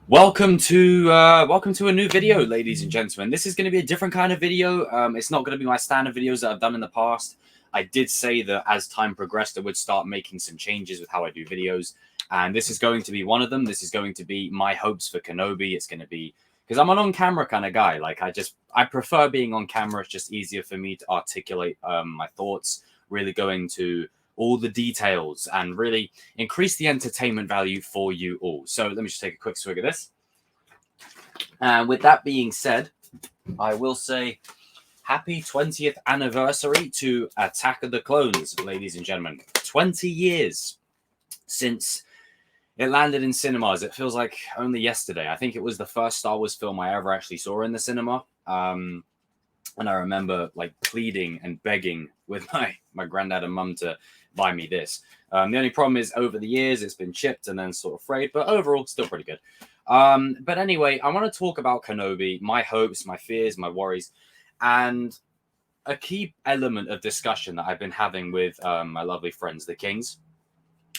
Welcome to a new video, ladies and gentlemen. This is going to be a different kind of video. It's not going to be my standard videos that I've done in the past. I did say that as time progressed, I would start making some changes with how I do videos, and this is going to be one of them. This is going to be my hopes for Kenobi. It's going to be because I'm an on-camera kind of guy. Like I prefer being on camera. It's just easier for me to articulate my thoughts. Really going to all the details and really increase the entertainment value for you all. So let me just take a quick swig of this. And with that being said, I will say happy 20th anniversary to Attack of the Clones, ladies and gentlemen. 20 years since it landed in cinemas. It feels like only yesterday. I think it was the first Star Wars film I ever actually saw in the cinema. And I remember like pleading and begging with my granddad and mum to buy me this. The only problem is over the years it's been chipped and then sort of frayed, but overall still pretty good. But anyway, I want to talk about Kenobi, my hopes, my fears, my worries, and a key element of discussion that I've been having with my lovely friends, the Kings,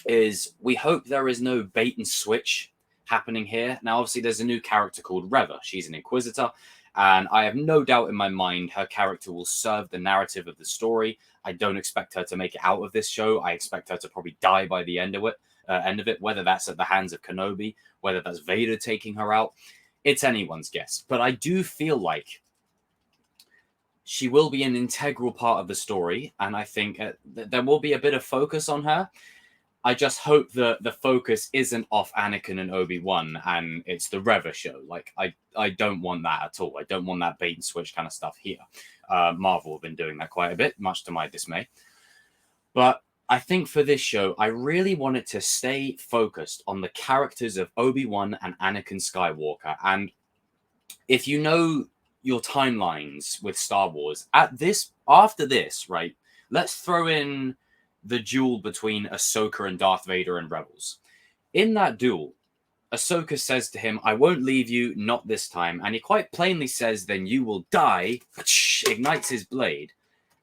is we hope there is no bait and switch happening here. Now, obviously, there's a new character called Reva. She's an Inquisitor. And I have no doubt in my mind her character will serve the narrative of the story. I don't expect her to make it out of this show. I expect her to probably die by the end of it, whether that's at the hands of Kenobi, whether that's Vader taking her out. It's anyone's guess. But I do feel like she will be an integral part of the story. And I think there will be a bit of focus on her. I just hope that the focus isn't off Anakin and Obi-Wan and it's the Reva show. Like, I don't want that at all. I don't want that bait and switch kind of stuff here. Marvel have been doing that quite a bit, much to my dismay. But I think for this show, I really wanted to stay focused on the characters of Obi-Wan and Anakin Skywalker. And if you know your timelines with Star Wars, after this, right, let's throw in the duel between Ahsoka and Darth Vader in Rebels. In that duel, Ahsoka says to him, "I won't leave you, not this time." And he quite plainly says, "Then you will die," ignites his blade.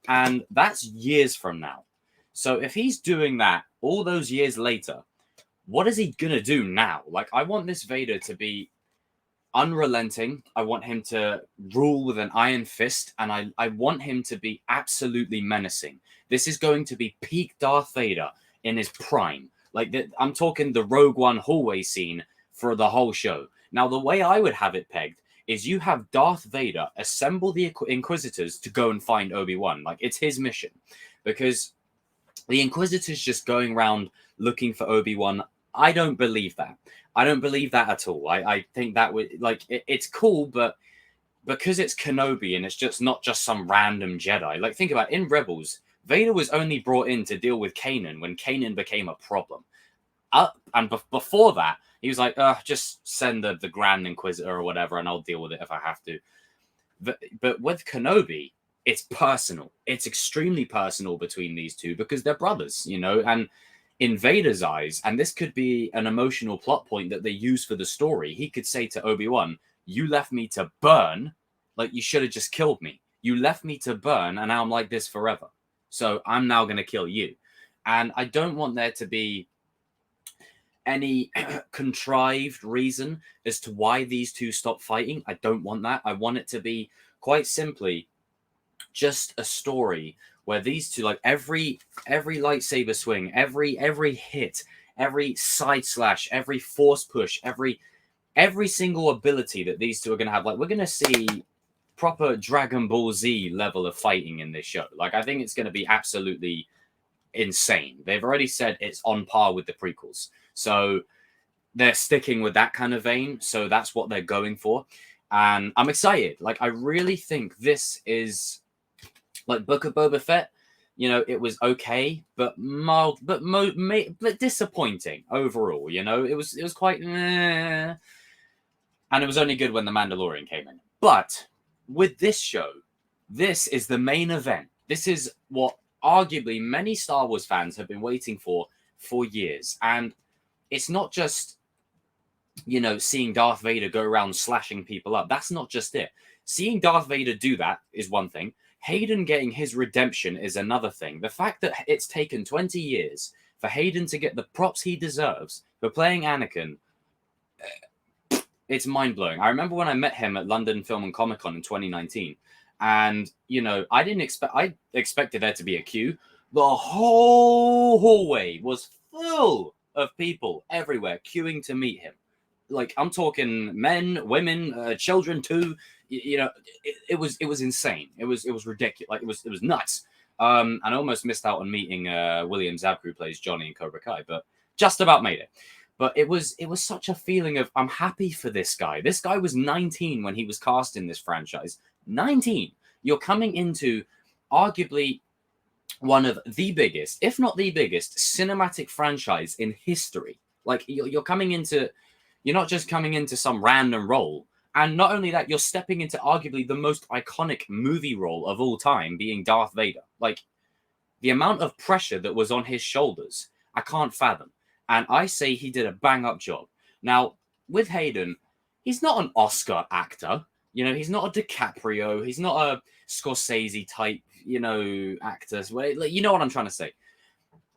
And that's years from now. So if he's doing that all those years later, what is he going to do now? Like, I want this Vader to be unrelenting. I want him to rule with an iron fist, and I want him to be absolutely menacing. This is going to be peak Darth Vader in his prime. Like, I'm talking the Rogue One hallway scene for the whole show. Now, the way I would have it pegged is you have Darth Vader assemble the Inquisitors to go and find Obi-Wan. Like, it's his mission. Because the Inquisitors just going around looking for Obi-Wan, I don't believe that. I don't believe that at all. I think that would, like, it's cool, but because it's Kenobi and it's just not just some random Jedi. Like, think about it, in Rebels, Vader was only brought in to deal with Kanan when Kanan became a problem. And before that, he was like, just send the Grand Inquisitor or whatever, and I'll deal with it if I have to. But with Kenobi, it's personal. It's extremely personal between these two because they're brothers, you know, and in Vader's eyes, and this could be an emotional plot point that they use for the story, he could say to Obi-Wan, "You left me to burn, like you should have just killed me. You left me to burn, and now I'm like this forever. So I'm now going to kill you." And I don't want there to be any contrived reason as to why these two stop fighting. I don't want that. I want it to be quite simply just a story where these two, like every lightsaber swing, every hit, every side slash, every force push, every single ability that these two are going to have, like we're going to see proper Dragon Ball Z level of fighting in this show. Like, I think it's going to be absolutely insane. They've already said it's on par with the prequels, so they're sticking with that kind of vein. So that's what they're going for, and I'm excited. Like, I really think this is like Book of Boba Fett. You know, it was okay, but mild, but disappointing overall. You know, it was quite, and it was only good when the Mandalorian came in. But with this show, this is the main event. This is what arguably many Star Wars fans have been waiting for years, and it's not just, you know, seeing Darth Vader go around slashing people up. That's not just it. Seeing Darth Vader do that is one thing. Hayden getting his redemption is another thing. The fact that it's taken 20 years for Hayden to get the props he deserves for playing Anakin, It's mind-blowing. I remember when I met him at London Film and Comic Con in 2019, and I expected there to be a queue. The whole hallway was full of people everywhere queuing to meet him. Like, I'm talking men, women, children too. It was insane. It was ridiculous. Like, it was nuts. And I almost missed out on meeting William Zabka, who plays Johnny in Cobra Kai, but just about made it. But it was such a feeling of, I'm happy for this guy. This guy was 19 when he was cast in this franchise. 19. You're coming into arguably one of the biggest, if not the biggest, cinematic franchise in history. Like, you're not just coming into some random role. And not only that, you're stepping into arguably the most iconic movie role of all time, being Darth Vader. Like, the amount of pressure that was on his shoulders, I can't fathom. And I say he did a bang-up job. Now, with Hayden, he's not an Oscar actor. He's not a DiCaprio. He's not a Scorsese type, actor. You know what I'm trying to say.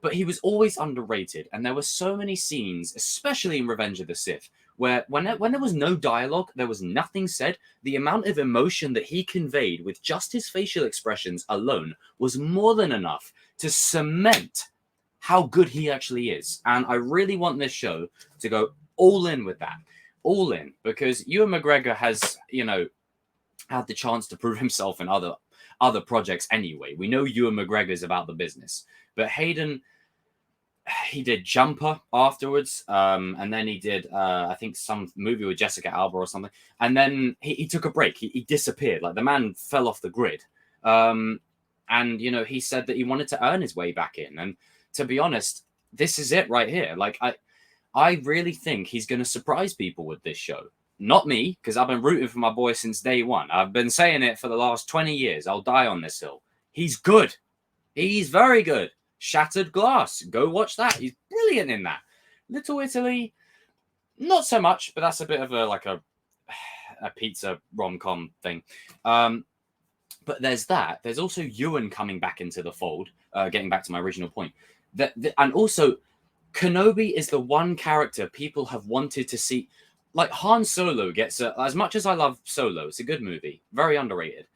But he was always underrated. And there were so many scenes, especially in Revenge of the Sith, where when there was no dialogue, there was nothing said, the amount of emotion that he conveyed with just his facial expressions alone was more than enough to cement how good he actually is. And I really want this show to go all in with that. All in. Because Ewan McGregor has, had the chance to prove himself in other projects anyway. We know Ewan McGregor is about the business. But Hayden, he did Jumper afterwards. And then he did, I think, some movie with Jessica Alba or something. And then he took a break. He disappeared. Like, the man fell off the grid. And, he said that he wanted to earn his way back in. And to be honest, this is it right here. Like, I really think he's going to surprise people with this show. Not me, because I've been rooting for my boy since day one. I've been saying it for the last 20 years. I'll die on this hill. He's good. He's very good. Shattered Glass. Go watch that. He's brilliant in that. Little Italy, not so much, but that's a bit of a pizza rom-com thing. But there's that. There's also Ewan coming back into the fold, getting back to my original point. And also, Kenobi is the one character people have wanted to see. Like, Han Solo gets as much as I love Solo, it's a good movie, very underrated.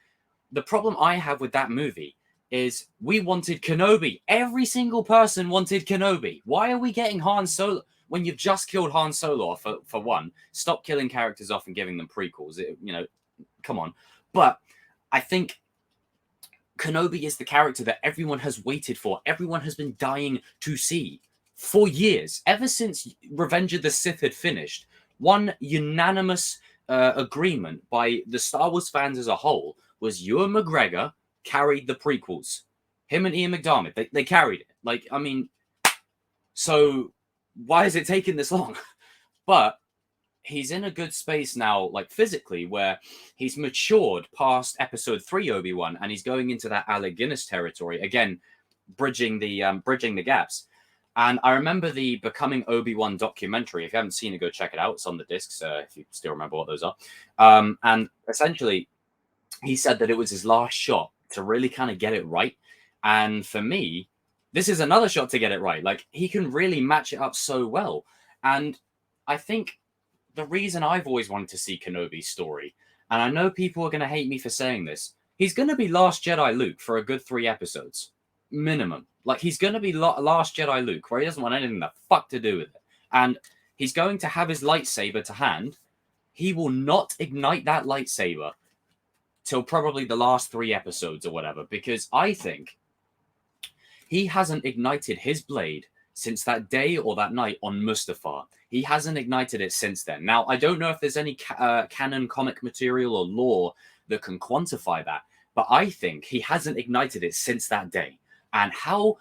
The problem I have with that movie is we wanted Kenobi. Every single person wanted Kenobi. Why are we getting Han Solo when you've just killed Han Solo off for one? Stop killing characters off and giving them prequels. Come on. But I think Kenobi is the character that everyone has waited for. Everyone has been dying to see for years. Ever since Revenge of the Sith had finished, one unanimous agreement by the Star Wars fans as a whole was Ewan McGregor carried the prequels. Him and Ian McDiarmid, they carried it. Like, I mean, so why is it taking this long? But he's in a good space now, like physically, where he's matured past episode 3 Obi-Wan, and he's going into that Alec Guinness territory again, bridging the gaps. And I remember the Becoming Obi-Wan documentary. If you haven't seen it, go check it out. It's on the discs, if you still remember what those are. And essentially, he said that it was his last shot to really kind of get it right. And for me, this is another shot to get it right. Like, he can really match it up so well. And I think the reason I've always wanted to see Kenobi's story, and I know people are going to hate me for saying this, he's going to be Last Jedi Luke for a good 3 episodes. Minimum. Like, he's going to be Last Jedi Luke, where he doesn't want anything the fuck to do with it. And he's going to have his lightsaber to hand. He will not ignite that lightsaber till probably the last 3 episodes or whatever, because I think he hasn't ignited his blade since that day or that night on Mustafar. He hasn't ignited it since then. Now, I don't know if there's any canon comic material or lore that can quantify that, but I think he hasn't ignited it since that day. And how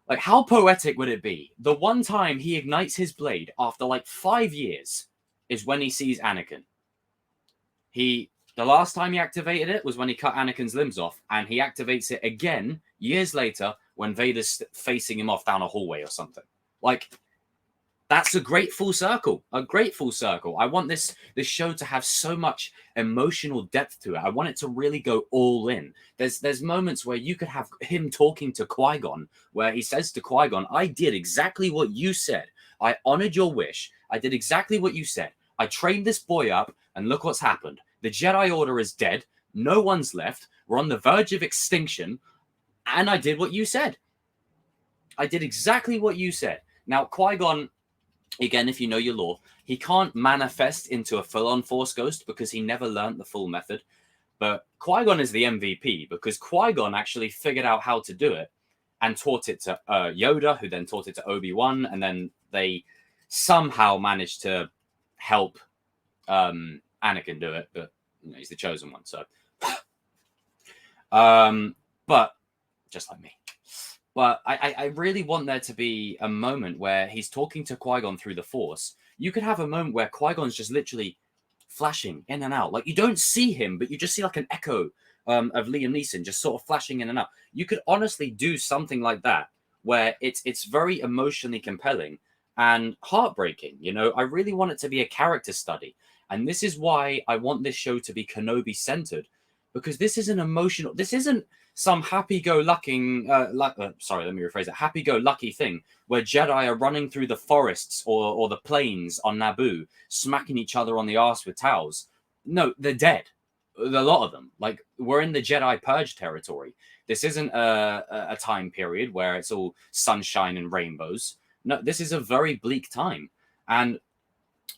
poetic would it be? The one time he ignites his blade after 5 years is when he sees Anakin. The last time he activated it was when he cut Anakin's limbs off, and he activates it again years later when Vader's facing him off down a hallway or something. That's a great full circle. A great full circle. I want this show to have so much emotional depth to it. I want it to really go all in. There's moments where you could have him talking to Qui-Gon, where he says to Qui-Gon, I did exactly what you said. I honored your wish. I did exactly what you said. I trained this boy up, and look what's happened. The Jedi Order is dead. No one's left. We're on the verge of extinction. And I did what you said. I did exactly what you said. Now, Qui-Gon, again, if you know your lore, he can't manifest into a full-on Force ghost because he never learned the full method. But Qui-Gon is the MVP because Qui-Gon actually figured out how to do it and taught it to Yoda, who then taught it to Obi-Wan, and then they somehow managed to help Anakin do it, but he's the chosen one, so. But just like me. But I really want there to be a moment where he's talking to Qui-Gon through the Force. You could have a moment where Qui-Gon's just literally flashing in and out. Like, you don't see him, but you just see like an echo of Liam Neeson just sort of flashing in and out. You could honestly do something like that where it's very emotionally compelling and heartbreaking. I really want it to be a character study. And this is why I want this show to be Kenobi centered, because this is this isn't some happy-go-lucky, happy-go-lucky thing where Jedi are running through the forests or the plains on Naboo, smacking each other on the arse with towels. No, they're dead. A lot of them. Like, we're in the Jedi Purge territory. This isn't a time period where it's all sunshine and rainbows. No, this is a very bleak time. And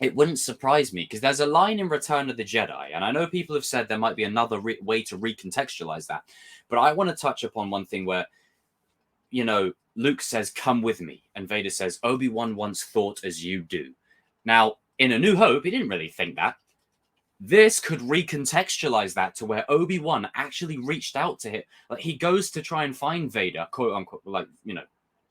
it wouldn't surprise me, because there's a line in Return of the Jedi, and I know people have said there might be another way to recontextualize that, but I want to touch upon one thing where, Luke says, "Come with me," and Vader says, "Obi-Wan once thought as you do." Now, in A New Hope, he didn't really think that. This could recontextualize that to where Obi-Wan actually reached out to him. Like, he goes to try and find Vader, quote unquote,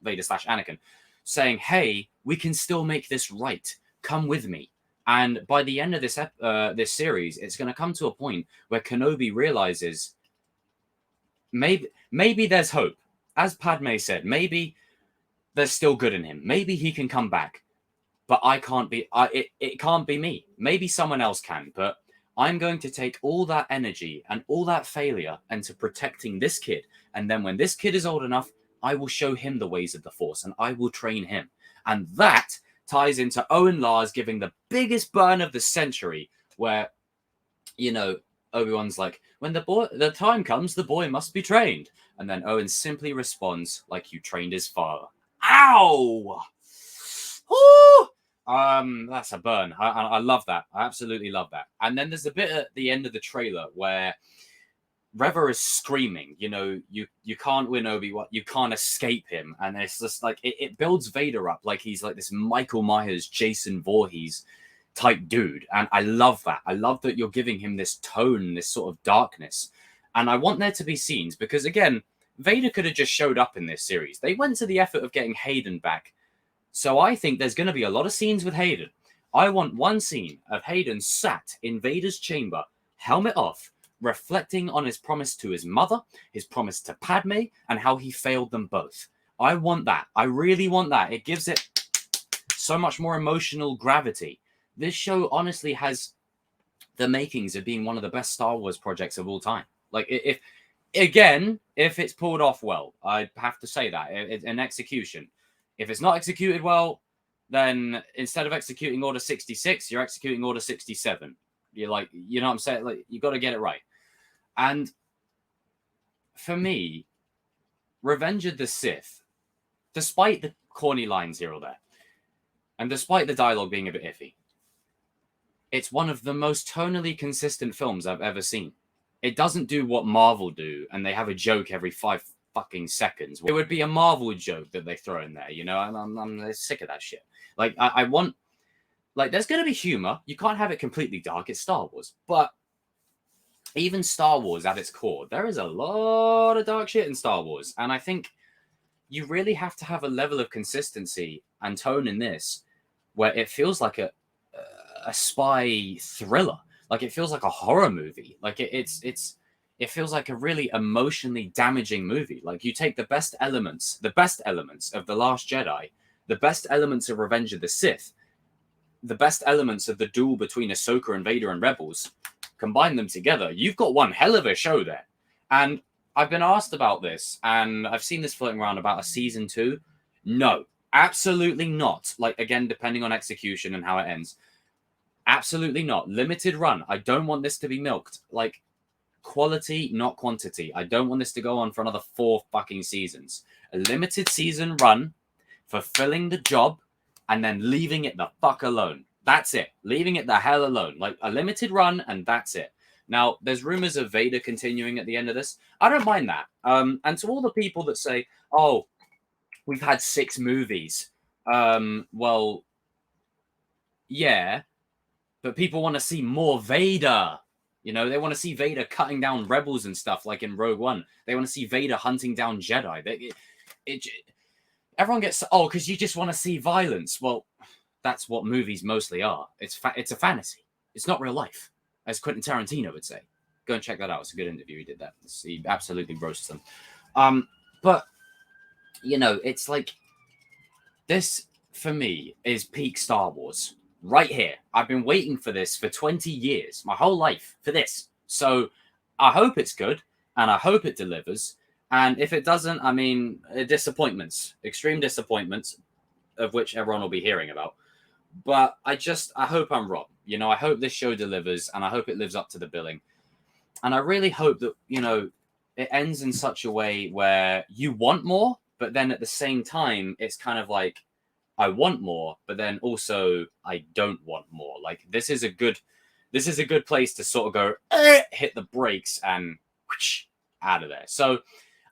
Vader/Anakin, saying, "Hey, we can still make this right. Come with me." And by the end of this series, it's going to come to a point where Kenobi realizes maybe there's hope. As Padme said, maybe there's still good in him. Maybe he can come back. But I can't be. It can't be me. Maybe someone else can. But I'm going to take all that energy and all that failure into protecting this kid. And then when this kid is old enough, I will show him the ways of the Force, and I will train him. And that ties into Owen Lars giving the biggest burn of the century, where, Obi-Wan's like, when the time comes, the boy must be trained. And then Owen simply responds, like you trained his father. Ow! Ooh! That's a burn. I love that. I absolutely love that. And then there's a bit at the end of the trailer where Reva is screaming, you can't win Obi-Wan, you can't escape him. And it's just like, it builds Vader up like he's like this Michael Myers, Jason Voorhees type dude. And I love that. I love that you're giving him this tone, this sort of darkness. And I want there to be scenes because, again, Vader could have just showed up in this series. They went to the effort of getting Hayden back. So I think there's going to be a lot of scenes with Hayden. I want one scene of Hayden sat in Vader's chamber, helmet off, reflecting on his promise to his mother, his promise to Padme, and how he failed them both. I want that. I really want that. It gives it so much more emotional gravity. This show honestly has the makings of being one of the best Star Wars projects of all time. Like, if it's pulled off well, I have to say that. In execution. If it's not executed well, then instead of executing Order 66, you're executing Order 67. You're like, you know what I'm saying? Like, you got to get it right. And for me, Revenge of the Sith, despite the corny lines here or there, and despite the dialogue being a bit iffy, it's one of the most tonally consistent films I've ever seen. It doesn't do what Marvel do, and they have a joke every 5 fucking seconds. It would be a Marvel joke that they throw in there, I'm sick of that shit. Like, I want, like, there's going to be humor. You can't have it completely dark. It's Star Wars. But even Star Wars at its core, there is a lot of dark shit in Star Wars. And I think you really have to have a level of consistency and tone in this where it feels like a spy thriller. Like, it feels like a horror movie. Like, it feels like a really emotionally damaging movie. Like, you take the best elements of The Last Jedi, the best elements of Revenge of the Sith, the best elements of the duel between Ahsoka and Vader and Rebels, combine them together, you've got one hell of a show there. And I've been asked about this, and I've seen this floating around about a season 2. No, absolutely not. Like, again, depending on execution and how it ends. Absolutely not. Limited run. I don't want this to be milked. Like, quality, not quantity. I don't want this to go on for another 4 fucking seasons. A limited season run, fulfilling the job, and then leaving it the fuck alone. That's it. Leaving it the hell alone. Like, a limited run, and that's it. Now, there's rumors of Vader continuing at the end of this. I don't mind that. And to all the people that say, oh, we've had 6 movies. Well, yeah, but people want to see more Vader. You know, they want to see Vader cutting down rebels and stuff like in Rogue One. They want to see Vader hunting down Jedi. Everyone gets, oh, because you just want to see violence. Well, that's what movies mostly are. It's a fantasy. It's not real life, as Quentin Tarantino would say. Go and check that out. It's a good interview. He did that. He absolutely roasts them. But, you know, it's like, this, for me, is peak Star Wars. Right here. I've been waiting for this for 20 years, my whole life, for this. So I hope it's good, and I hope it delivers. And if it doesn't, I mean, disappointments, extreme disappointments, of which everyone will be hearing about. But I hope I'm wrong. You know, I hope this show delivers, and I hope it lives up to the billing. And I really hope that, you know, it ends in such a way where you want more, but then at the same time, it's kind of like, I want more, but then also I don't want more. Like, this is a good place to sort of go, hit the brakes and whoosh, out of there. So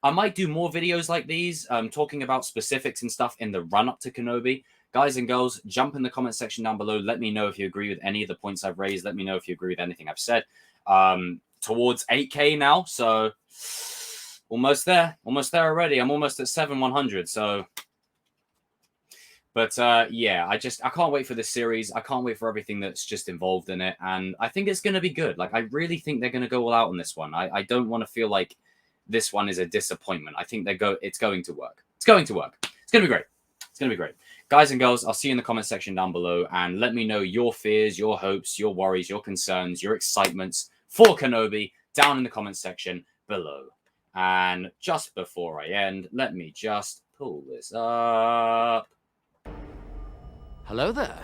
I might do more videos like these, talking about specifics and stuff in the run up to Kenobi. Guys and girls, jump in the comment section down below. Let me know if you agree with any of the points I've raised. Let me know if you agree with anything I've said. Towards 8K now, so almost there already. I'm almost at 7,100, so. But yeah, I can't wait for this series. I can't wait for everything that's just involved in it. And I think it's going to be good. Like, I really think they're going to go all out on this one. I don't want to feel like this one is a disappointment. I think it's going to work. It's going to work. It's going to be great. It's going to be great. Guys and girls, I'll see you in the comment section down below. And let me know your fears, your hopes, your worries, your concerns, your excitements for Kenobi down in the comment section below. And just before I end, let me just pull this up. Hello there.